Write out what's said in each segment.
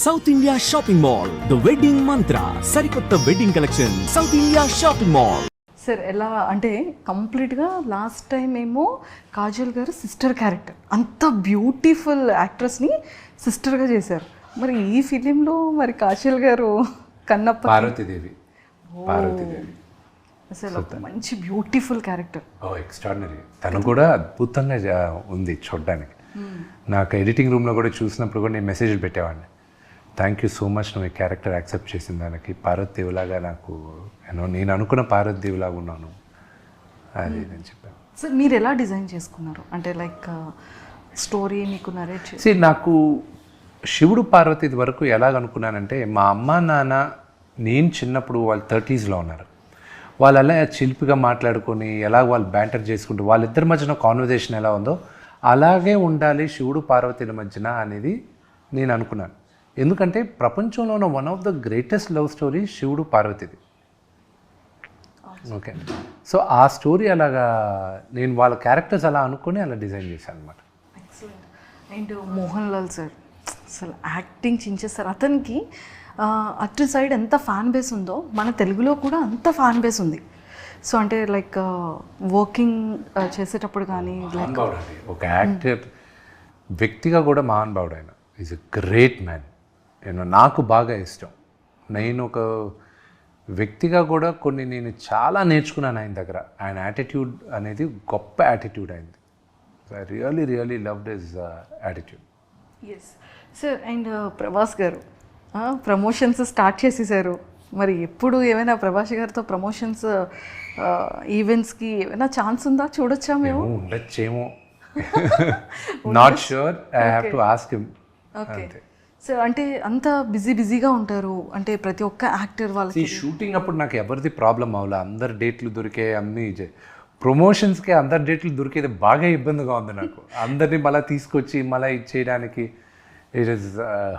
South India shopping mall the wedding మంత్ర సరికొత్త wedding collection south India shopping mall. Sir ఎలా అంటే కంప్లీట్గా last time ఏమో కాజల్ గారు సిస్టర్ క్యారెక్టర్ అంత బ్యూటిఫుల్ యాక్ట్రెస్ని సిస్టర్గా చేశారు. మరి ఈ ఫిలింలో మరి కాజల్ గారు కన్నప్ప పార్వతీదేవి అసలు ఒక మంచి బ్యూటిఫుల్ క్యారెక్టర్. ఎక్స్ట్రాడినరీ. తను కూడా అద్భుతంగా ఉంది చూడడానికి. నాకు ఎడిటింగ్ రూమ్లో కూడా చూసినప్పుడు కూడా నేను మెసేజ్లు పెట్టేవాడిని, థ్యాంక్ యూ సో మచ్ నువ్వు ఈ క్యారెక్టర్ యాక్సెప్ట్ చేసిన దానికి. పార్వతీదేవిలాగా నాకు నేను అనుకున్న పార్వతీదేవిలాగా ఉన్నాను అది నేను చెప్పాను. సార్ మీరు ఎలా డిజైన్ చేసుకున్నారు అంటే లైక్ స్టోరీ మీకు నరేట్ చేసి? నాకు శివుడు పార్వతి వరకు ఎలాగనుకున్నానంటే, మా అమ్మ నాన్న నేను చిన్నప్పుడు వాళ్ళు 30sలో ఉన్నారు. వాళ్ళు అలా చిలిపిగా మాట్లాడుకొని ఎలా వాళ్ళు బ్యాంటర్ చేసుకుంటూ వాళ్ళిద్దరి మధ్యన కాన్వర్జేషన్ ఎలా ఉందో అలాగే ఉండాలి శివుడు పార్వతీల మధ్యన అనేది నేను అనుకున్నాను. ఎందుకంటే ప్రపంచంలో ఉన్న one of the greatest love story శివుడు పార్వతిది. ఓకే, సో ఆ స్టోరీ అలాగా నేను వాళ్ళ క్యారెక్టర్స్ అలా అనుకుని అలా డిజైన్ చేశాను అనమాట. అండ్ మోహన్ లాల్ సార్ అసలు యాక్టింగ్ చించేస్తారు. అతనికి అటు సైడ్ ఎంత ఫ్యాన్ బేస్ ఉందో మన తెలుగులో కూడా అంత ఫ్యాన్ బేస్ ఉంది. సో అంటే లైక్ వర్కింగ్ చేసేటప్పుడు కానీ లైక్ ఒక యాక్టర్ వ్యక్తిగా కూడా మహానుభావుడు. ఆయన ఈజ్ ఎ గ్రేట్ మ్యాన్. నాకు బాగా ఇష్టం. నేను ఒక వ్యక్తిగా కూడా నేను చాలా నేర్చుకున్నాను ఆయన దగ్గర. ఆయన యాటిట్యూడ్ అనేది గొప్ప యాటిట్యూడ్ అయింది. I really loved his attitude. Yes sir. And Prabhas గారు ప్రమోషన్స్ స్టార్ట్ చేసేసారు. మరి ఎప్పుడు ఏమైనా ప్రభాస్ గారితో ప్రమోషన్స్ ఈవెంట్స్కి ఏమైనా ఛాన్స్ ఉందా? చూడొచ్చా మేము? ఉండొచ్చేమో, not sure, I have to ask him. Okay sir. అంటే అంత బిజీగా ఉంటారు అంటే ప్రతి ఒక్క యాక్టర్ వాళ్ళకి. షూటింగ్ అప్పుడు నాకు ఎవరిది ప్రాబ్లం అవ్వలే. అందరు డేట్లు దొరికే, అన్నీ ప్రమోషన్స్కి అందరు డేట్లు దొరికేది బాగా ఇబ్బందిగా ఉంది నాకు. అందరినీ మళ్ళీ తీసుకొచ్చి మళ్ళీ ఇచ్చేయడానికి ఇట్ ఈస్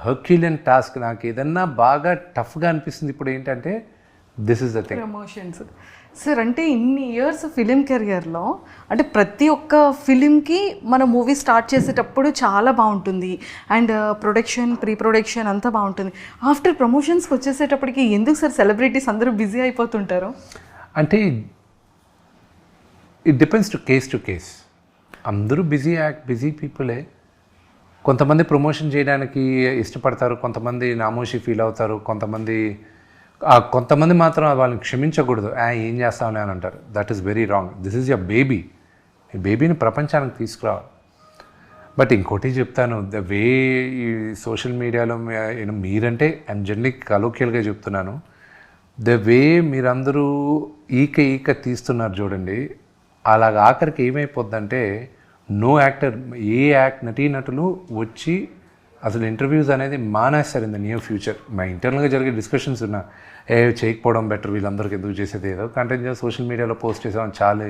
హర్క్యులియన్ టాస్క్. నాకు ఏదన్నా బాగా టఫ్గా అనిపిస్తుంది ఇప్పుడు ఏంటంటే this is the thing, promotions. Sir అంటే ఇన్ని ఇయర్స్ ఫిలిం కెరియర్లో అంటే ప్రతి ఒక్క ఫిలింకి మన మూవీ స్టార్ట్ చేసేటప్పుడు చాలా బాగుంటుంది అండ్ ప్రీ ప్రొడక్షన్ అంతా బాగుంటుంది. ఆఫ్టర్ ప్రమోషన్స్కి వచ్చేసేటప్పటికి ఎందుకు సార్ సెలబ్రిటీస్ అందరూ బిజీ అయిపోతుంటారు? అంటే ఇట్ డిపెండ్స్ టు కేస్. అందరూ బిజీ పీపులే. కొంతమంది ప్రమోషన్ చేయడానికి ఇష్టపడతారు, కొంతమంది నామోషి ఫీల్ అవుతారు, కొంతమంది మాత్రం వాళ్ళని క్షమించకూడదు. ఏం చేస్తామని అని అంటారు. That is very wrong. This is your baby. ఈ బేబీని ప్రపంచానికి తీసుకురావాలి. బట్ ఇంకోటి చెప్తాను, ద వే ఈ సోషల్ మీడియాలో మీరంటే ఐఎమ్ జనరల్లీ కలోకియల్గా చెప్తున్నాను, ద వే మీరందరూ ఈక తీస్తున్నారు చూడండి, అలాగ ఆఖరికి ఏమైపోద్దంటే నో యాక్టర్, నటీనటులు వచ్చి అసలు ఇంటర్వ్యూస్ అనేది మానేస్తారు ఇన్ ద నియర్ ఫ్యూచర్. మా ఇంటర్నల్గా జరిగే డిస్కషన్స్ ఉన్నా, చేయకపోవడం బెటర్, వీళ్ళందరికీ ఎందుకు చేసేది, ఏదో కంటెంట్ సోషల్ మీడియాలో పోస్ట్ చేసామని చాలు,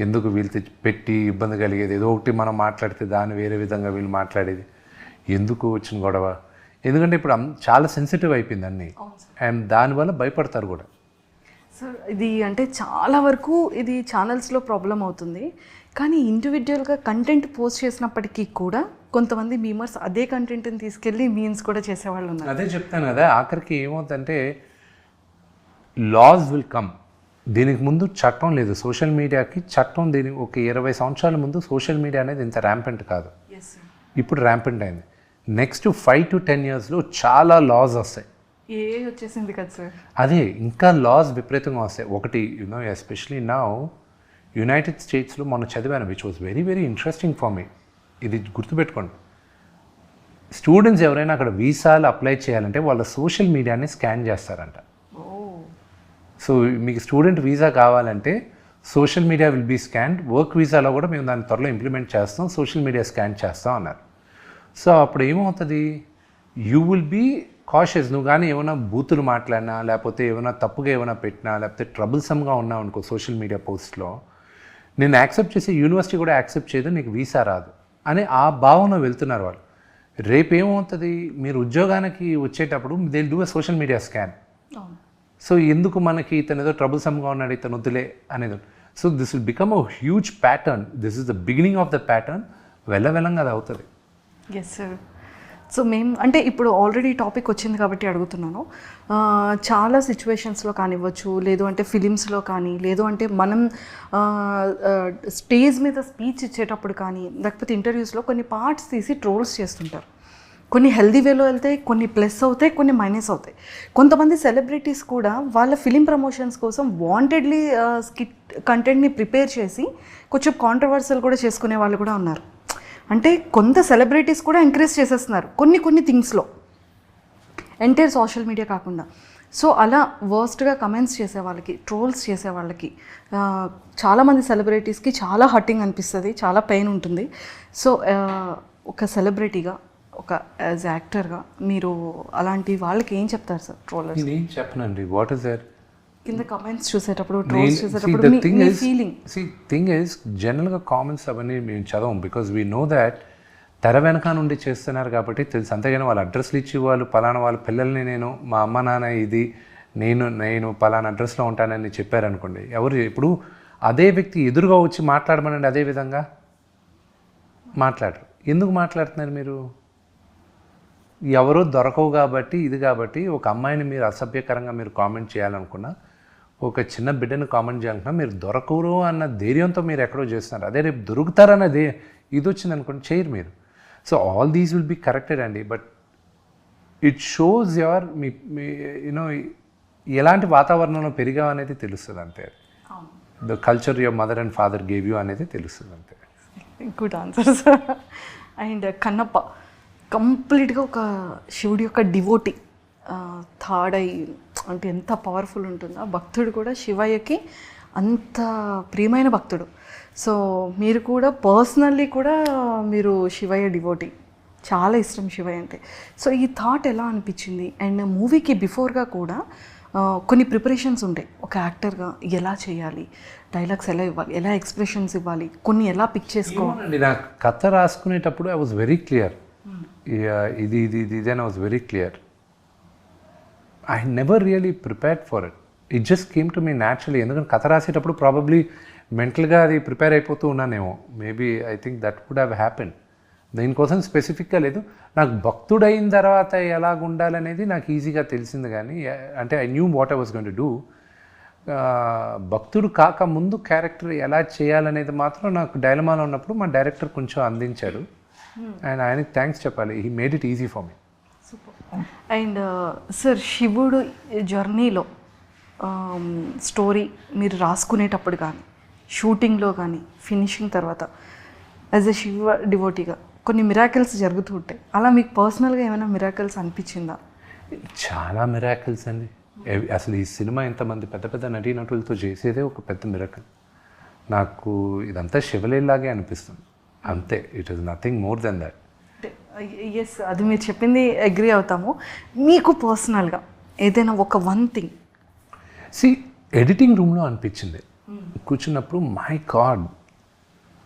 ఎందుకు వీళ్ళు పెట్టి ఇబ్బంది కలిగేది, ఏదో ఒకటి మనం మాట్లాడితే దాన్ని వేరే విధంగా వీళ్ళు మాట్లాడేది, ఎందుకు వచ్చిన గొడవ. ఎందుకంటే ఇప్పుడు చాలా సెన్సిటివ్ అయిపోయింది అన్నీ, అండ్ దానివల్ల భయపడతారు కూడా. సార్ ఇది అంటే చాలా వరకు ఇది ఛానల్స్లో ప్రాబ్లం అవుతుంది. కానీ ఇండివిజువల్గా కంటెంట్ పోస్ట్ చేసినప్పటికీ కూడా కొంతమంది మీమర్స్ అదే కంటెంట్ని తీసుకెళ్ళి మీమ్స్ కూడా చేసేవాళ్ళు ఉన్నారు. అదే చెప్తాను కదా, ఆఖరికి ఏమవుతుందంటే లాస్ విల్ కమ్. దీనికి ముందు చట్టం లేదు సోషల్ మీడియాకి. చట్టం దీనికి ఒక 20 సంవత్సరాల ముందు సోషల్ మీడియా అనేది ఇంత ర్యాంపెంట్ కాదు, ఇప్పుడు ర్యాంపెంట్ అయింది. నెక్స్ట్ 5 to 10 yearsలో చాలా లాస్ వస్తాయి. వచ్చేసింది కదా సార్. అదే ఇంకా లాస్ విపరీతంగా వస్తాయి. ఒకటి ఎస్పెషలీ నౌ యునైటెడ్ స్టేట్స్లో మొన్న చదివాను, which was very interesting for me. ఇది గుర్తుపెట్టుకోండి, స్టూడెంట్స్ ఎవరైనా అక్కడ వీసాలు అప్లై చేయాలంటే వాళ్ళ సోషల్ మీడియాని స్కాన్ చేస్తారంట. సో మీకు స్టూడెంట్ వీసా కావాలంటే social media will be scanned. Work వీసాలో కూడా మేము దాన్ని త్వరలో ఇంప్లిమెంట్ చేస్తాం, సోషల్ మీడియా స్కాన్ చేస్తాం అన్నారు. సో అప్పుడు ఏమవుతుంది, యూ విల్ బీ కాషియస్. నువ్వు కానీ ఏమైనా బూతులు మాట్లాడినా, లేకపోతే ఏమైనా తప్పుగా ఏమైనా పెట్టినా, లేకపోతే ట్రబుల్సమ్గా ఉన్నావు అనుకో సోషల్ మీడియా పోస్ట్లో, నేను యాక్సెప్ట్ చేసి యూనివర్సిటీ కూడా యాక్సెప్ట్ చేయదు, నీకు వీసా రాదు అని ఆ భావన వెళ్తున్నారు వాళ్ళు. రేపు ఏమవుతుంది, మీరు ఉద్యోగానికి వచ్చేటప్పుడు they will do a social media scan. So ఎందుకు మనకి ఇతను ఏదో ట్రబుల్సమ్గా ఉన్నాడు, ఇతను వద్దులే అనేది. So this will become a huge pattern. This is the beginning of the pattern. వెళ్ళంగా అది అవుతుంది. Yes sir. సో మేము అంటే ఇప్పుడు ఆల్రెడీ టాపిక్ వచ్చింది కాబట్టి అడుగుతున్నాను. చాలా సిచ్యువేషన్స్లో కానివ్వచ్చు, లేదు అంటే ఫిలిమ్స్లో కానీ, లేదు అంటే మనం స్టేజ్ మీద స్పీచ్ ఇచ్చేటప్పుడు కానీ, లేకపోతే ఇంటర్వ్యూస్లో కొన్ని పార్ట్స్ తీసి ట్రోల్స్ చేస్తుంటారు. కొన్ని హెల్దీ వేలో వెళ్తాయి, కొన్ని ప్లస్ అవుతాయి, కొన్ని మైనస్ అవుతాయి. కొంతమంది సెలబ్రిటీస్ కూడా వాళ్ళ ఫిలిం ప్రమోషన్స్ కోసం వాంటెడ్లీ స్కిట్ కంటెంట్ని ప్రిపేర్ చేసి కొంచెం కాంట్రవర్సల్ కూడా చేసుకునే వాళ్ళు కూడా ఉన్నారు. అంటే కొంత సెలబ్రిటీస్ కూడా ఎంకరేజ్ చేసేస్తున్నారు కొన్ని థింగ్స్లో, ఎంటైర్ సోషల్ మీడియా కాకుండా. సో అలా వర్స్ట్గా కమెంట్స్ చేసే వాళ్ళకి, ట్రోల్స్ చేసే వాళ్ళకి, చాలామంది సెలబ్రిటీస్కి చాలా హర్టింగ్ అనిపిస్తుంది, చాలా పెయిన్ ఉంటుంది. సో ఒక సెలబ్రిటీగా, ఒక యాజ్ యాక్టర్గా మీరు అలాంటి వాళ్ళకి ఏం చెప్తారు సార్? ట్రోలర్స్ నేనేం చెప్పనండి. వాట్ ఇస్ దర్ కింద కమెంట్స్ చూసేటప్పుడు, ట్రోల్స్ చూసేటప్పుడు మీ ఫీలింగ్? థింగ్ ఈజ్ జనరల్గా కామెంట్స్ అవన్నీ మేము చదవం, బికాజ్ వీ నో దాట్ తెర వెనక నుండి చేస్తున్నారు కాబట్టి తెలుసు. అంతేగాని వాళ్ళ అడ్రస్లు ఇచ్చి వాళ్ళు పలానా వాళ్ళ పిల్లల్ని నేను మా అమ్మ నాన్న ఇది నేను పలానా అడ్రస్లో ఉంటానని చెప్పారనుకోండి, ఎవరు ఇప్పుడు అదే వ్యక్తి ఎదురుగా వచ్చి మాట్లాడమనండి, అదే విధంగా మాట్లాడరు. ఎందుకు మాట్లాడుతున్నారు మీరు? ఎవరో దొరకవు కాబట్టి, ఇది కాబట్టి ఒక అమ్మాయిని మీరు అసభ్యకరంగా మీరు కామెంట్ చేయాలనుకున్నా, ఒక చిన్న బిడ్డను కామెంట్ చేయాలనుకున్నా, మీరు దొరకరు అన్న ధైర్యంతో మీరు ఎక్కడో చేస్తున్నారు. అదే రేపు దొరుకుతారన్నది ఇది వచ్చింది అనుకోండి, చేయరు మీరు. So all these will be corrected అండి. బట్ ఇట్ షోస్ యువర్ మీ యూనో ఎలాంటి వాతావరణంలో పెరిగావు అనేది తెలుస్తుంది అంతే. The culture your mother and father gave you అనేది తెలుస్తుంది అంతే. Good answer sir. And Kannappa కంప్లీట్గా ఒక శివుడి యొక్క డివోటీ, థర్డ్ ఐ అంటే ఎంత పవర్ఫుల్ ఉంటుందో. భక్తుడు కూడా శివయ్యకి అంత ప్రియమైన భక్తుడు. సో మీరు కూడా పర్సనల్లీ కూడా మీరు శివయ్య డివోటీ, చాలా ఇష్టం శివయ్య అంటే. సో ఈ థాట్ ఎలా అనిపించింది? అండ్ మూవీకి బిఫోర్గా కూడా కొన్ని ప్రిపరేషన్స్ ఉంటాయి. ఒక యాక్టర్గా ఎలా చేయాలి, డైలాగ్స్ ఎలా ఇవ్వాలి, ఎలా ఎక్స్ప్రెషన్స్ ఇవ్వాలి, కొన్ని ఎలా పిక్ చేసుకోవాలి. నాకు కథ రాసుకునేటప్పుడు ఐ వాజ్ వెరీ క్లియర్. ఇది అని I was very clear. I never really prepared for it. It just came to me naturally. ఎందుకంటే కథ రాసేటప్పుడు ప్రాబబ్లీ మెంటల్గా అది ప్రిపేర్ అయిపోతూ ఉన్నానేమో. Maybe I think that would have happen. దీనికోసం స్పెసిఫిక్గా లేదు. నాకు భక్తుడైన తర్వాత ఎలాగ ఉండాలనేది నాకు ఈజీగా తెలిసింది. కానీ అంటే I knew what I was going to do. భక్తుడు కాక ముందు క్యారెక్టర్ ఎలా చేయాలనేది మాత్రం నాకు డైలమాలో ఉన్నప్పుడు మా డైరెక్టర్ కొంచెం అందించాడు. అండ్ ఆయనకి థ్యాంక్స్ చెప్పాలి. He made it easy for me. Super. And sir, శివుడు జర్నీలో స్టోరీ మీరు రాసుకునేటప్పుడు కానీ, షూటింగ్లో కానీ, ఫినిషింగ్ తర్వాత యాజ్ ఎ శివ డివోటీగా కొన్ని మిరాకిల్స్ జరుగుతూ ఉంటాయి. అలా మీకు పర్సనల్గా ఏమైనా మిరాకిల్స్ అనిపించిందా? చాలా మిరాకిల్స్ అండి. అసలు ఈ సినిమా ఇంతమంది పెద్ద పెద్ద నటీనటులతో చేసేదే ఒక పెద్ద మిరాకిల్. నాకు ఇదంతా శివలీలాగే అనిపిస్తుంది అంతే. It is nothing more than that. Yes, అది మీరు చెప్పింది అగ్రీ అవుతాము. మీకు పర్సనల్గా ఏదైనా ఒక వన్ థింగ్? ఎడిటింగ్ రూమ్లో అనిపించింది కూర్చున్నప్పుడు, మై గాడ్,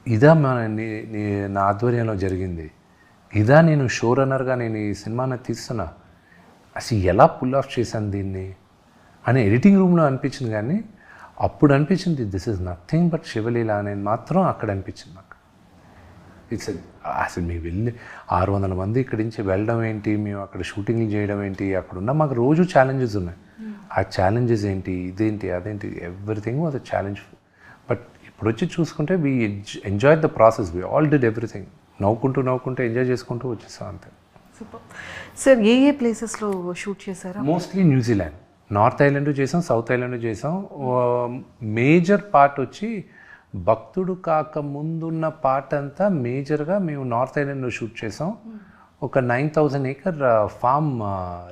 ఇదా నా ఆధ్వర్యంలో జరిగింది, ఇదా నేను షో రన్నర్గా నేను ఈ సినిమాని తీస్తున్నా, అసలు ఎలా పుల్ ఆఫ్ చేశాను దీన్ని అని ఎడిటింగ్ రూమ్లో అనిపించింది. కానీ అప్పుడు అనిపించింది దిస్ ఇస్ నథింగ్ బట్ శివలీల అనేది మాత్రం అక్కడ అనిపించింది నాకు. ఇట్స్ అసలు మేము వెళ్ళి 600 మంది ఇక్కడి నుంచి వెళ్ళడం ఏంటి, మేము అక్కడ షూటింగ్లు చేయడం ఏంటి, అక్కడున్న మాకు రోజు ఛాలెంజెస్ ఉన్నాయి. ఆ ఛాలెంజెస్ ఏంటి, ఇదేంటి, అదేంటి, everything was a challenge. But ఇప్పుడు వచ్చి చూసుకుంటే we enjoy the process. We all did everything. నవ్వుకుంటూ ఎంజాయ్ చేసుకుంటూ వచ్చేస్తాం అంతే. సూపర్. సార్, ఏ ప్లేసెస్లో షూట్ చేశారా? మోస్ట్లీ న్యూజిలాండ్, నార్త్ ఐలాండ్ చేసాం, సౌత్ ఐలాండ్ చేసాం. మేజర్ పార్ట్ వచ్చి భక్తుడు కాక ముందున్న పార్ట్ అంతా మేజర్గా మేము నార్త్ ఐలాండ్లో షూట్ చేసాం. ఒక 9,000 acre ఫామ్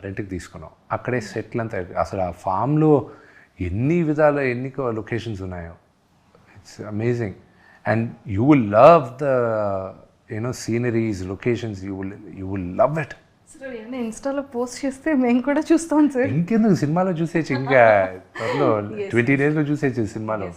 రెంట్కి తీసుకున్నాం. అక్కడే సెట్లు అంతా. అసలు ఆ ఫామ్లో ఎన్ని లొకేషన్స్ ఉన్నాయో. It's amazing. And you will love the sceneries, locations. You will love it. Sir, ఏమైనా ఇన్స్టాలో పోస్ట్ చేస్తే మేము కూడా చూస్తాం సార్. ఇంకెందుకు, సినిమాలో చూసేచ్చు. ఇంకా త్వరలో 20 daysలో చూసేచ్చు సినిమాలో.